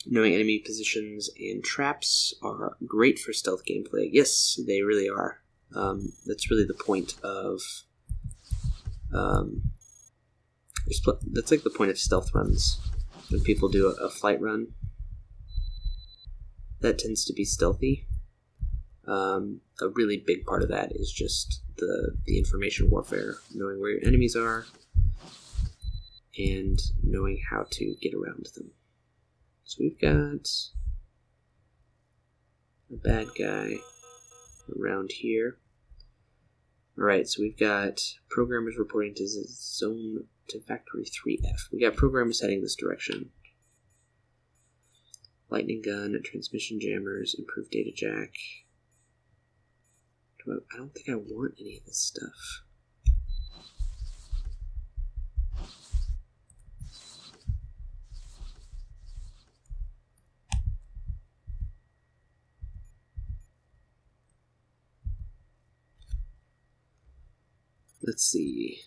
Knowing enemy positions and traps are great for stealth gameplay. Yes, they really are. That's really the point of... that's like the point of stealth runs. When people do a flight run, that tends to be stealthy. A really big part of that is just the information warfare, knowing where your enemies are and knowing how to get around them. So we've got a bad guy around here. Alright, so we've got programmers reporting to zone to factory 3F. We got programmers heading this direction. Lightning gun, transmission jammers, improved data jack. I don't think I want any of this stuff. Let's see.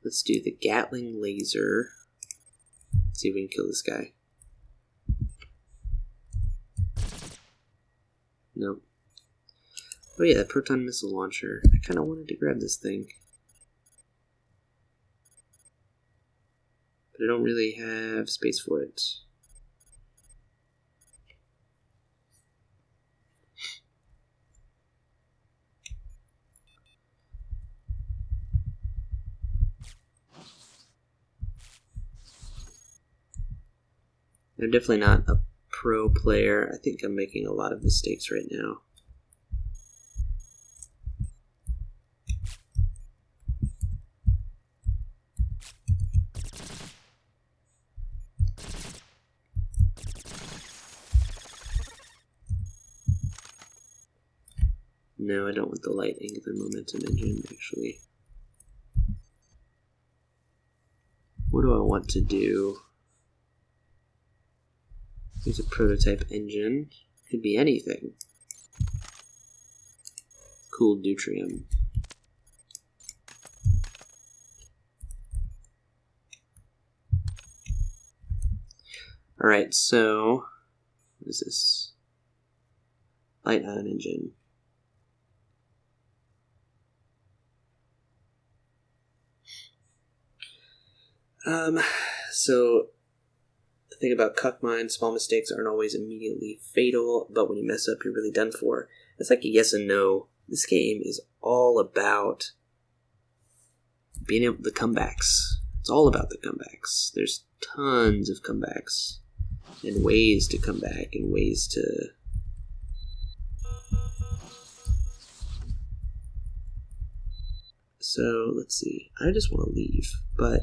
Let's do the Gatling laser. Let's see if we can kill this guy. Nope. Oh yeah, that proton missile launcher. I kind of wanted to grab this thing. But I don't really have space for it. I'm definitely not a pro player. I think I'm making a lot of mistakes right now. No, I don't want the light angular momentum engine, actually. What do I want to do? Here's a prototype engine. Could be anything. Cool deuterium. Alright, so what is this? Light ion engine. So the thing about Cogmind, small mistakes aren't always immediately fatal, but when you mess up, you're really done for. It's like a yes and no. This game is all about being able to comebacks. It's all about the comebacks. There's tons of comebacks and ways to come back and ways to so let's see. I just want to leave, but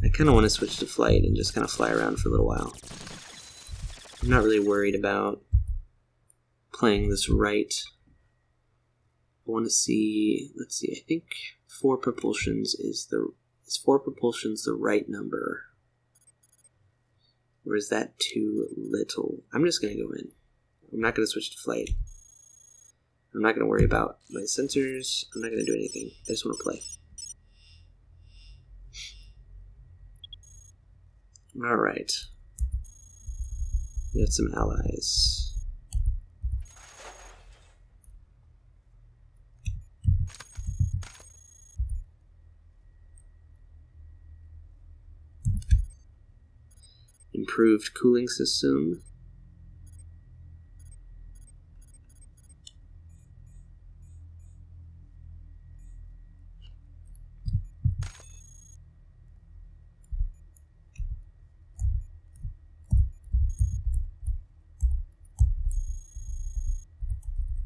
I kind of want to switch to flight and just kind of fly around for a little while. I'm not really worried about playing this right. I want to see, let's see, I think 4 propulsions is 4 propulsions the right number? Or is that too little? I'm just going to go in. I'm not going to switch to flight. I'm not going to worry about my sensors. I'm not going to do anything. I just want to play. Alright. We got some allies. Improved cooling system.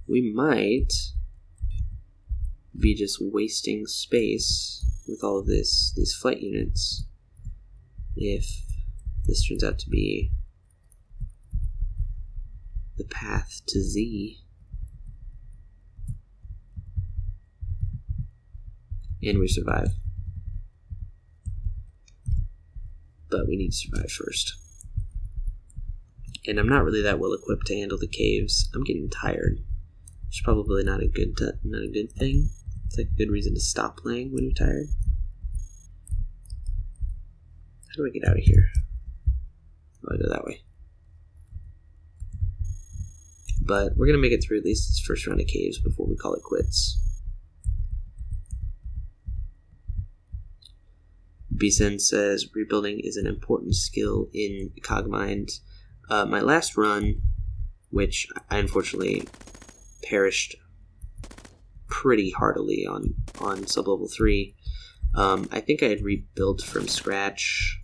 We might be just wasting space with all of these flight units if this turns out to be the path to Z. And we survive. But we need to survive first. And I'm not really that well equipped to handle the caves. I'm getting tired. It's probably not a good thing. It's like a good reason to stop playing when you're tired. How do I get out of here? Oh, I go that way. But we're going to make it through at least this first round of caves before we call it quits. Bisen says, rebuilding is an important skill in Cogmind. My last run, which I unfortunately perished pretty heartily on sublevel 3, I think I had rebuilt from scratch,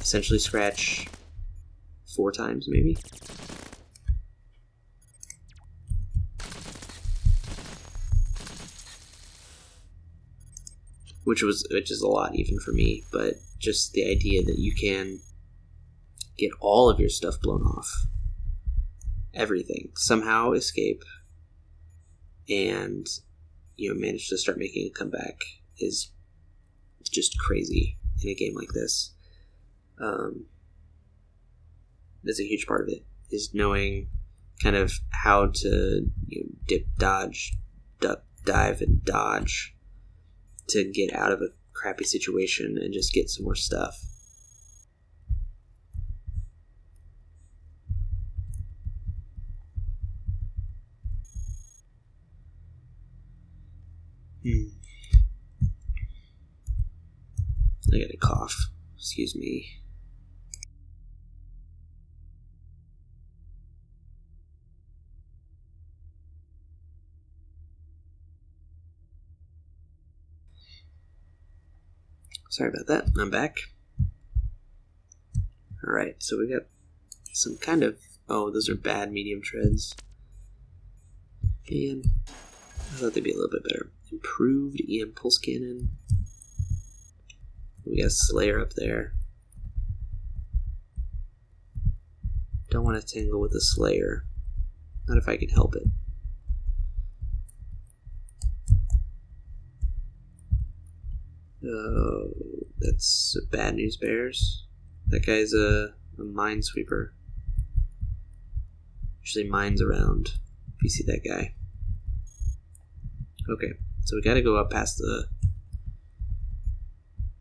essentially scratch, 4 times maybe. Which is a lot even for me, but just the idea that you can get all of your stuff blown off, everything, somehow escape, and manage to start making a comeback is just crazy in a game like this. That's a huge part of it, is knowing kind of how to dip, dodge, duck, dive, and dodge to get out of a crappy situation and just get some more stuff. I got a cough. Excuse me. Sorry about that. I'm back. Alright, so we got some kind of... Oh, those are bad medium treads. Man, I thought they'd be a little bit better. Improved EM pulse cannon. We got a Slayer up there. Don't want to tangle with a Slayer. Not if I can help it. Oh, that's bad news bears. That guy's a minesweeper. Usually mines around if you see that guy. Okay, so we gotta go up past the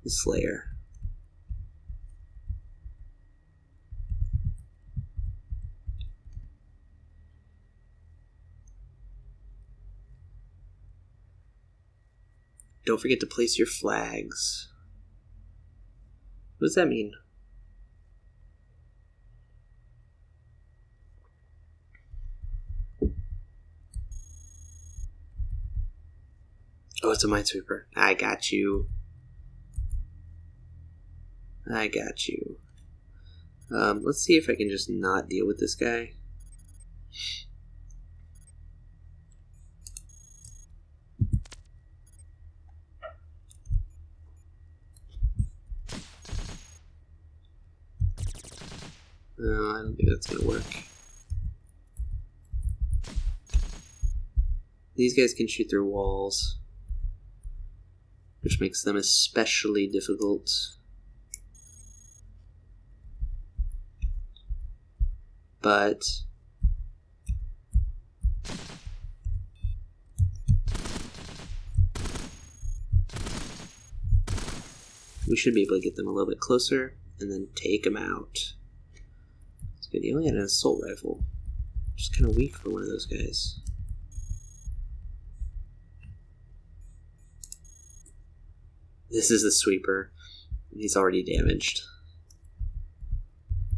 Slayer. Don't forget to place your flags. What does that mean? Oh, it's a minesweeper. I got you. I got you. Let's see if I can just not deal with this guy. No, I don't think that's gonna work. These guys can shoot through walls, which makes them especially difficult. But we should be able to get them a little bit closer and then take them out. It's good. He only had an assault rifle, which is kind of weak for one of those guys. This is the sweeper. He's already damaged.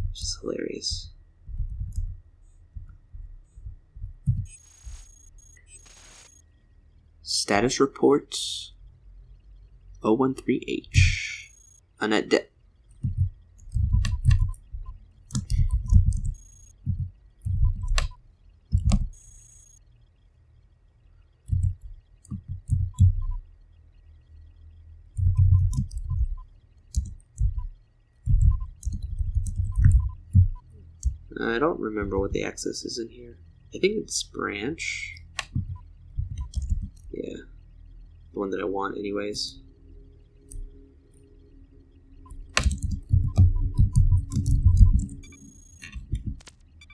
Which is hilarious. Status report 013H. Unat debt. I don't remember what the axis is in here. I think it's branch. Yeah. The one that I want anyways.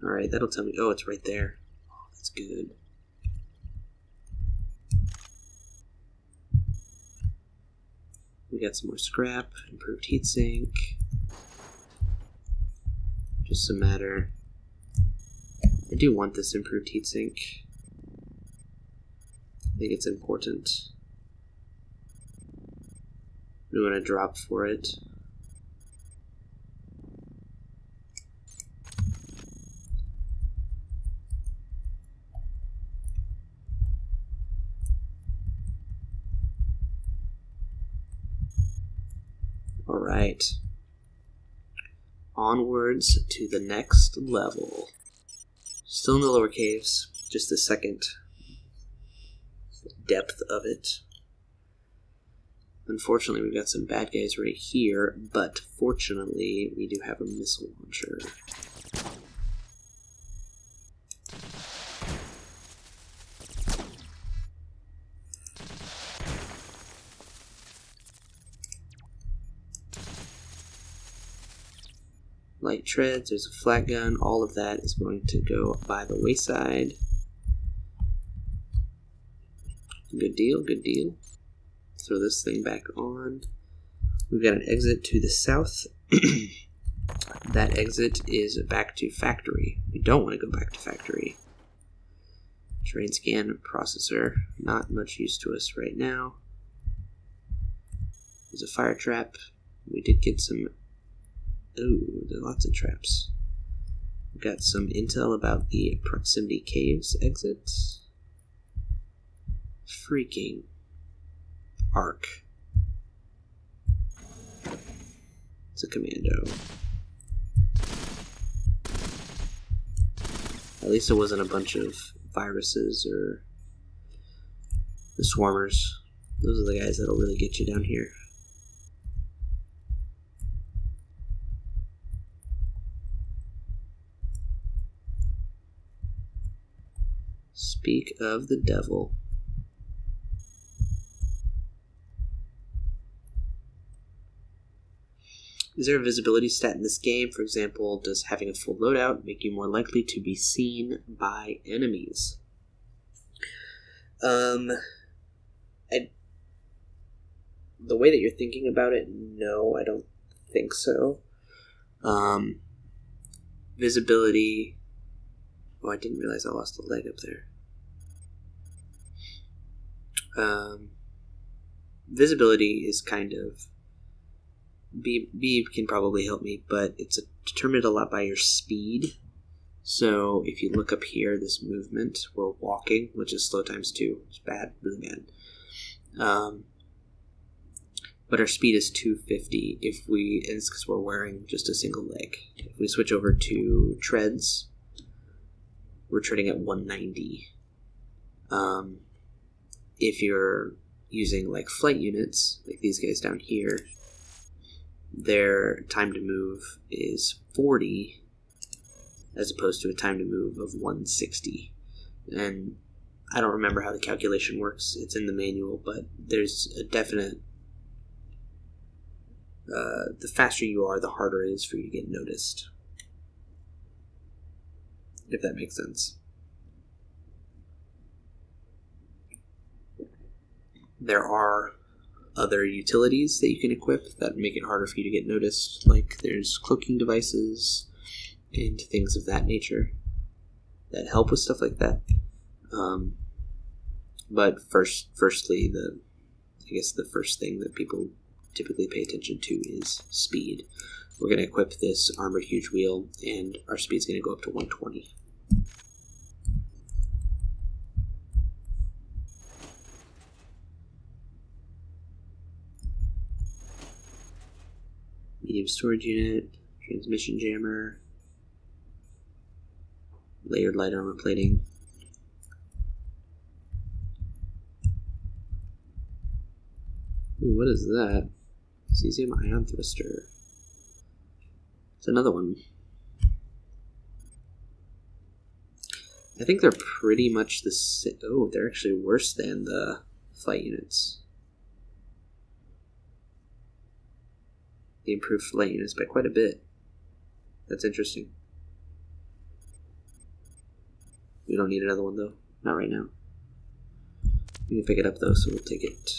Alright, that'll tell me. Oh, it's right there. Oh, that's good. We got some more scrap, improved heatsink. Just a matter. I do want this improved heatsink. I think it's important. We want to drop for it. Alright. Onwards to the next level. Still in the lower caves, just the second depth of it. Unfortunately, we've got some bad guys right here, but fortunately, we do have a missile launcher. Light treads, there's a flat gun, all of that is going to go by the wayside. Good deal, good deal. Throw this thing back on. We've got an exit to the south. That exit is back to factory. We don't want to go back to factory. Terrain scan processor, not much use to us right now. There's a fire trap. We did get some... Ooh, there are lots of traps. We've got some intel about the proximity caves exit. Freaking arc. It's a commando. At least it wasn't a bunch of viruses or the swarmers. Those are the guys that'll really get you down here. Speak of the devil. Is there a visibility stat in this game? For example, does having a full loadout make you more likely to be seen by enemies? The way that you're thinking about it, no, I don't think so. Visibility. Oh, I didn't realize I lost a leg up there. Visibility is kind of... B can probably help me, but it's determined a lot by your speed. So if you look up here, this movement, we're walking, which is slow times 2. It's bad, really bad. But our speed is 250 and it's because we're wearing just a single leg. If we switch over to treads, we're treading at 190. If you're using like flight units, like these guys down here, their time to move is 40 as opposed to a time to move of 160. And I don't remember how the calculation works. It's in the manual, but there's a definite... the faster you are, the harder it is for you to get noticed. If that makes sense. There are other utilities that you can equip that make it harder for you to get noticed, like there's cloaking devices and things of that nature that help with stuff like that. But firstly, I guess the first thing that people typically pay attention to is speed. We're going to equip this armored huge wheel, and our speed's going to go up to 120. Medium storage unit, transmission jammer, layered light armor plating. Ooh, what is that? Cesium ion thruster. It's another one. I think they're pretty much the same. Oh, they're actually worse than the flight units. They improved flight units by quite a bit. That's interesting. We don't need another one, though. Not right now. We can pick it up, though, so we'll take it.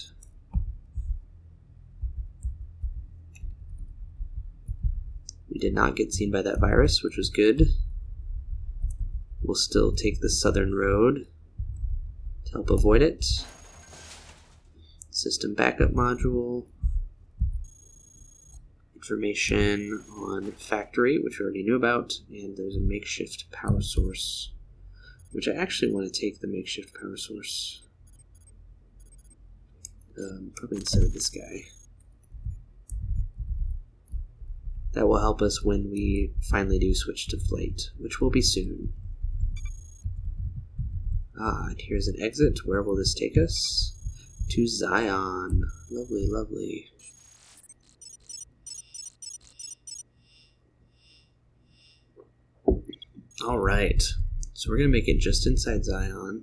We did not get seen by that virus, which was good. We'll still take the southern road to help avoid it. System backup module. Information on factory, which we already knew about. And there's a makeshift power source, which I actually want to take the makeshift power source. Probably instead of this guy. That will help us when we finally do switch to flight, which will be soon. And here's an exit. Where will this take us? To Zion. Lovely, lovely. Alright, so we're going to make it just inside Zion.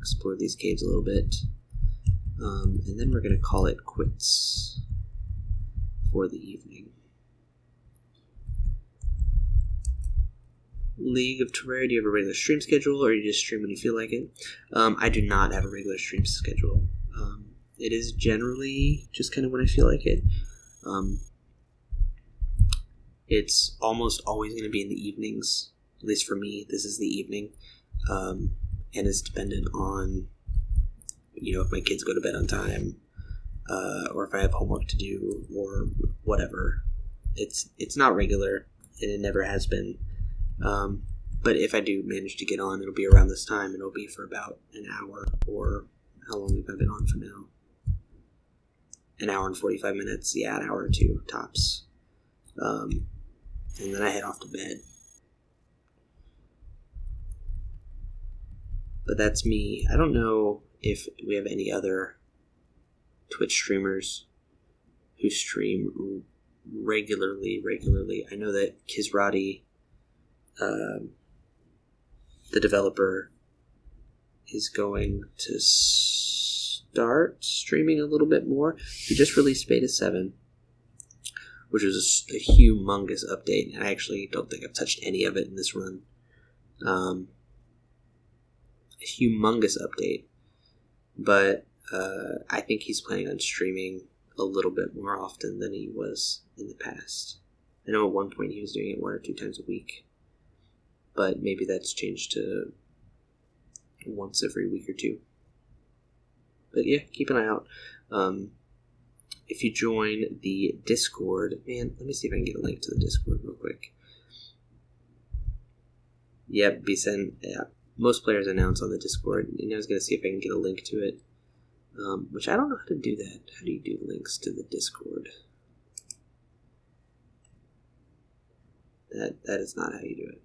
Explore these caves a little bit. And then we're going to call it quits for the evening. League of Terraria, do you have a regular stream schedule, or you just stream when you feel like it? I do not have a regular stream schedule. It is generally just kind of when I feel like it. It's almost always going to be in the evenings. At least for me, this is the evening. And it's dependent on, if my kids go to bed on time, or if I have homework to do, or whatever. It's not regular, and it never has been. But if I do manage to get on, it'll be around this time. It'll be for about an hour, or how long have I been on for now? An hour and 45 minutes. Yeah, an hour or two, tops. And then I head off to bed. But that's me. I don't know if we have any other Twitch streamers who stream regularly. I know that Kizrati, the developer, is going to start streaming a little bit more. He just released Beta 7, which was a humongous update, and I actually don't think I've touched any of it in this run. A humongous update, but I think he's planning on streaming a little bit more often than he was in the past. I know at one point he was doing it 1 or 2 times a week, but maybe that's changed to once every week or two. But yeah, keep an eye out. If you join the Discord, man, let me see if I can get a link to the Discord real quick. Yep, Bisen, yeah. Most players announce on the Discord, and I was going to see if I can get a link to it, which I don't know how to do that. How do you do links to the Discord? That is not how you do it.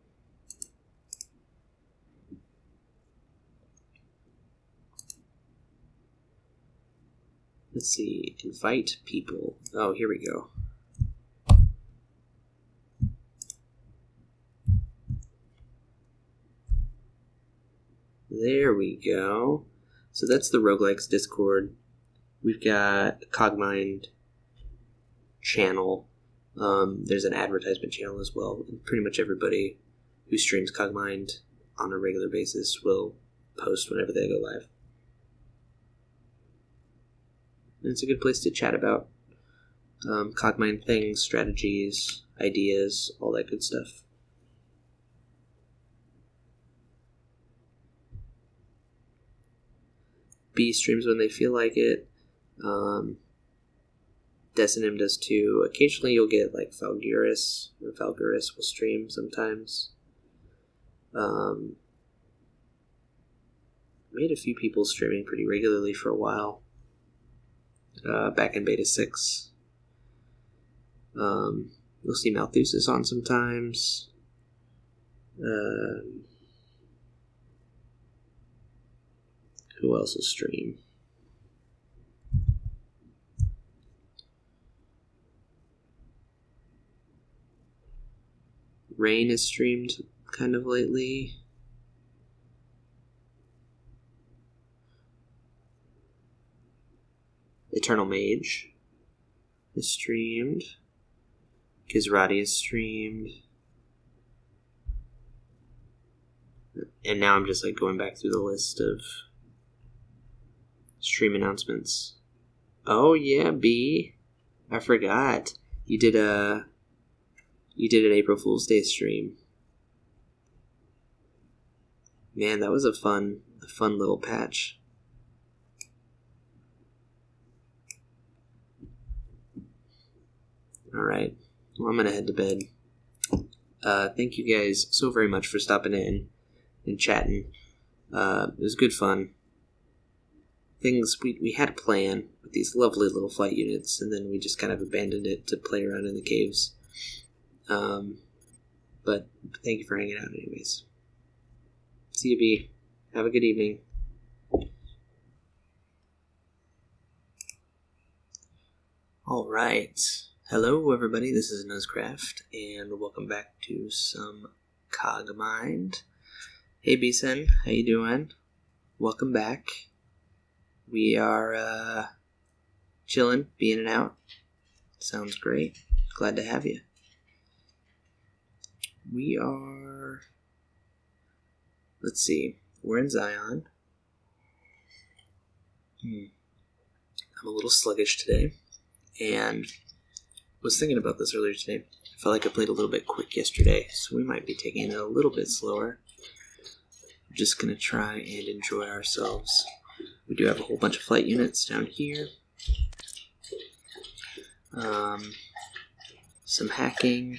Let's see, invite people. Oh, here we go. There we go. So that's the Roguelike's Discord. We've got a Cogmind channel. There's an advertisement channel as well. And pretty much everybody who streams Cogmind on a regular basis will post whenever they go live. And it's a good place to chat about Cogmind things, strategies, ideas, all that good stuff. B streams when they feel like it. Decinim does too. Occasionally you'll get like Falguris will stream sometimes. We had a few people streaming pretty regularly for a while. Back in Beta 6. You'll see Malthusis on sometimes. Who else will stream? Rain has streamed kind of lately. Eternal Mage is streamed. Kizrati is streamed. And now I'm just like going back through the list of stream announcements. Oh yeah, B. I forgot. You did an April Fool's Day stream. Man, that was a fun little patch. Alright. Well, I'm gonna head to bed. Thank you guys so very much for stopping in and chatting. It was good fun. We had a plan with these lovely little flight units, and then we just kind of abandoned it to play around in the caves. But thank you for hanging out anyways. See you, B. Have a good evening. Alright. Hello, everybody. This is nuzcraft, and welcome back to some Cogmind. Hey, B-Sen. How you doing? Welcome back. We are chilling, be in and out. Sounds great. Glad to have you. We are... Let's see. We're in Zion. I'm a little sluggish today, and was thinking about this earlier today. I felt like I played a little bit quick yesterday, so we might be taking it a little bit slower. We're just going to try and enjoy ourselves. We do have a whole bunch of flight units down here. Some hacking.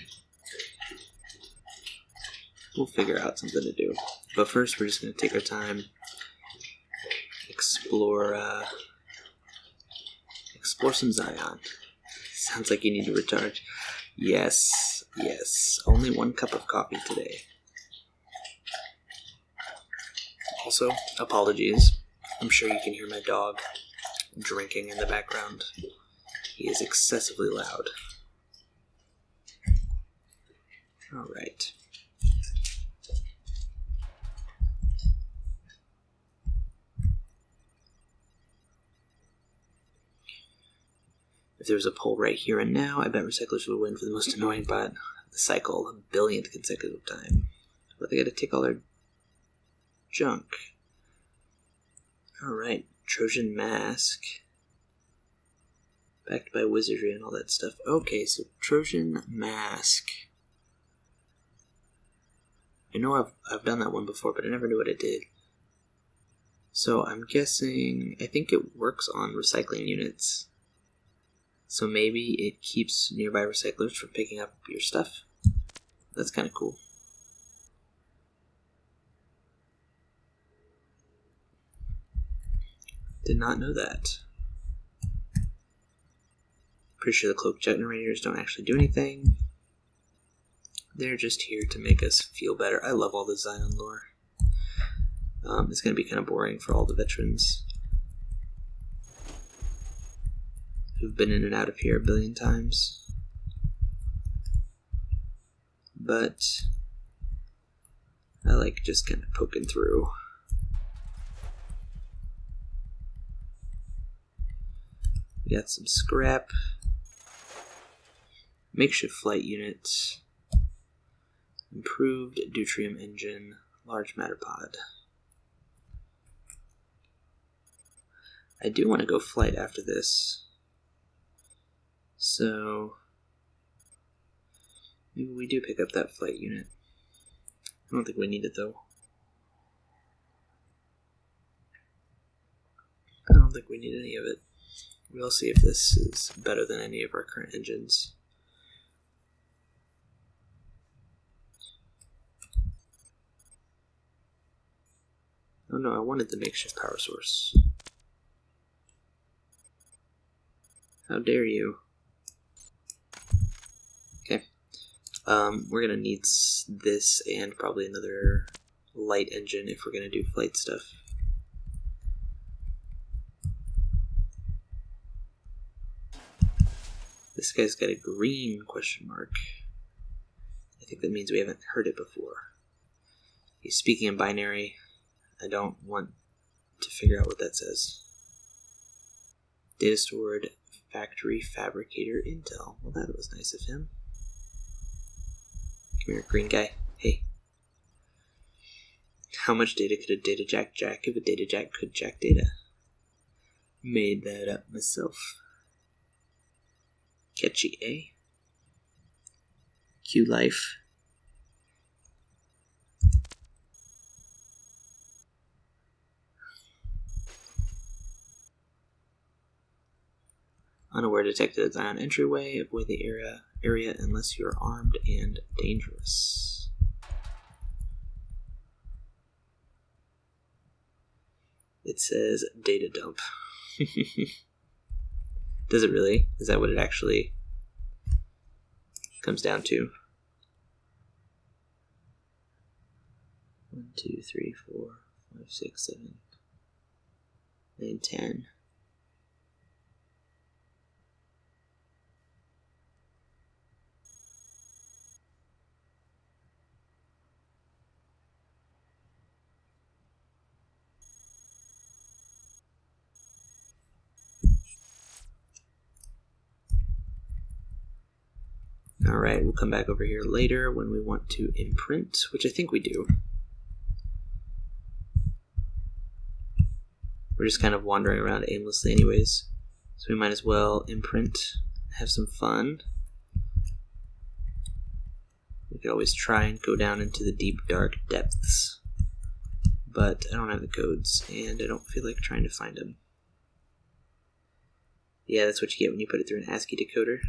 We'll figure out something to do. But first, we're just going to take our time, explore some Zion. Sounds like you need to recharge. Yes. Only 1 cup of coffee today. Also, apologies. I'm sure you can hear my dog drinking in the background. He is excessively loud. Alright. If there was a poll right here and now, I bet recyclers would win for the most annoying bot of the cycle, a billionth consecutive time. But they gotta take all their junk. Alright, Trojan Mask. Backed by wizardry and all that stuff. Okay, so Trojan Mask. I know I've done that one before, but I never knew what it did. So I'm guessing, I think it works on recycling units. So maybe it keeps nearby recyclers from picking up your stuff. That's kind of cool. Did not know that. Pretty sure the cloak generators don't actually do anything. They're just here to make us feel better. I love all the Zion lore. It's going to be kind of boring for all the veterans who've been in and out of here a billion times. But I like just kind of poking through. We got some scrap. Makeshift flight unit. Improved deuterium engine. Large matter pod. I do want to go flight after this. So maybe we do pick up that flight unit. I don't think we need it though. I don't think we need any of it. We'll see if this is better than any of our current engines. Oh no, I wanted the makeshift power source. How dare you? Okay. We're gonna need this and probably another light engine if we're gonna do flight stuff. This guy's got a green question mark. I think that means we haven't heard it before. He's speaking in binary. I don't want to figure out what that says. Data stored, factory fabricator intel. Well, that was nice of him. Come here, green guy. Hey. How much data could a data jack if a data jack could jack data? Made that up myself. Catchy, eh? Q life. Unaware detected a Zion entryway. Avoid the area unless you're armed and dangerous. It says data dump. Does it really? Is that what it actually comes down to? 1, 2, 3, 4, 5, 6, 7, 9, 10. Alright, we'll come back over here later when we want to imprint, which I think we do. We're just kind of wandering around aimlessly anyways, so we might as well imprint, have some fun. We could always try and go down into the deep dark depths, but I don't have the codes and I don't feel like trying to find them. Yeah, that's what you get when you put it through an ASCII decoder.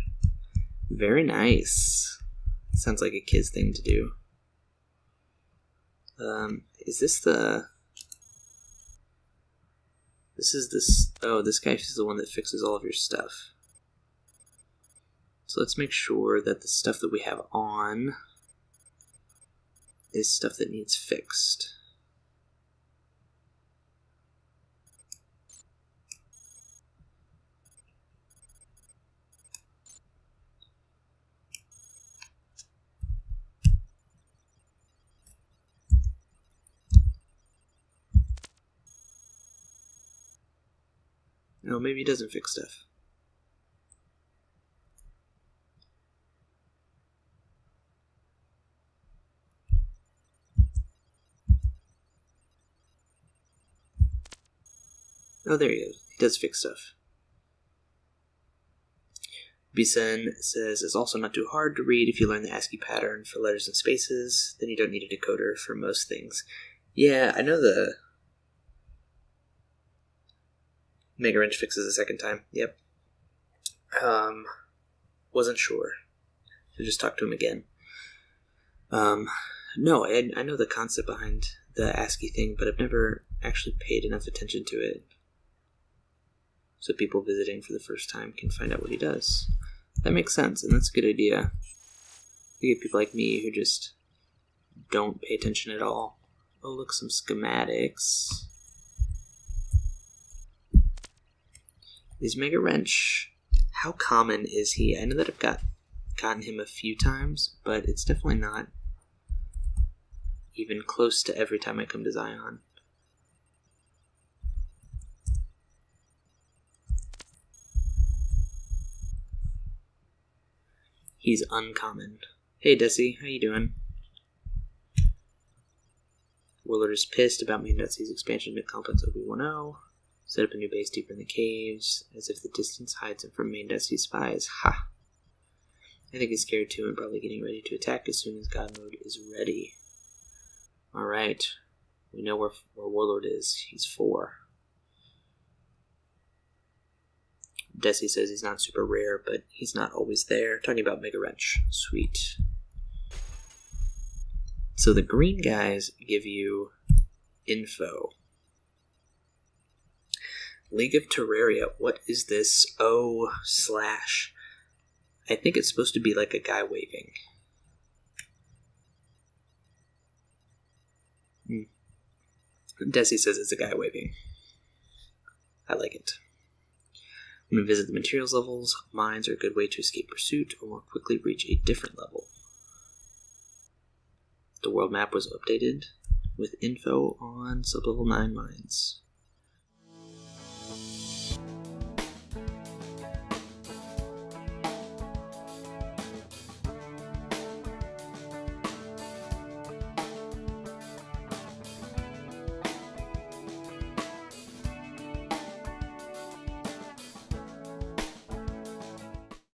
Very nice. Sounds like a kid's thing to do. Is this the... Oh, this guy is the one that fixes all of your stuff. So let's make sure that the stuff that we have on is stuff that needs fixed. No, maybe he doesn't fix stuff. Oh, there he is. He does fix stuff. Bisen says, it's also not too hard to read if you learn the ASCII pattern for letters and spaces. Then you don't need a decoder for most things. Yeah, I know the... Mega Wrench fixes the second time. Yep. Wasn't sure. So just talk to him again. No, I know the concept behind the ASCII thing, but I've never actually paid enough attention to it. So people visiting for the first time can find out what he does. That makes sense, and that's a good idea. You get people like me who just don't pay attention at all. Oh, look, some schematics. Is Mega Wrench... How common is he? I know that I've gotten him a few times, but it's definitely not even close to every time I come to Zion. He's uncommon. Hey Desi, how you doing? Warlord is pissed about Main Desi's expansion to Complex OB10. Set up a new base deeper in the caves, as if the distance hides him from Main Desi's spies. Ha! I think he's scared too and probably getting ready to attack as soon as God Mode is ready. Alright. We know where Warlord is. He's 4. Desi says he's not super rare, but he's not always there. Talking about Mega Wrench. Sweet. So the green guys give you info. League of Terraria. What is this? O/. I think it's supposed to be like a guy waving. Desi says it's a guy waving. I like it. When we visit the materials levels, mines are a good way to escape pursuit or more quickly reach a different level. The world map was updated with info on sublevel 9 mines.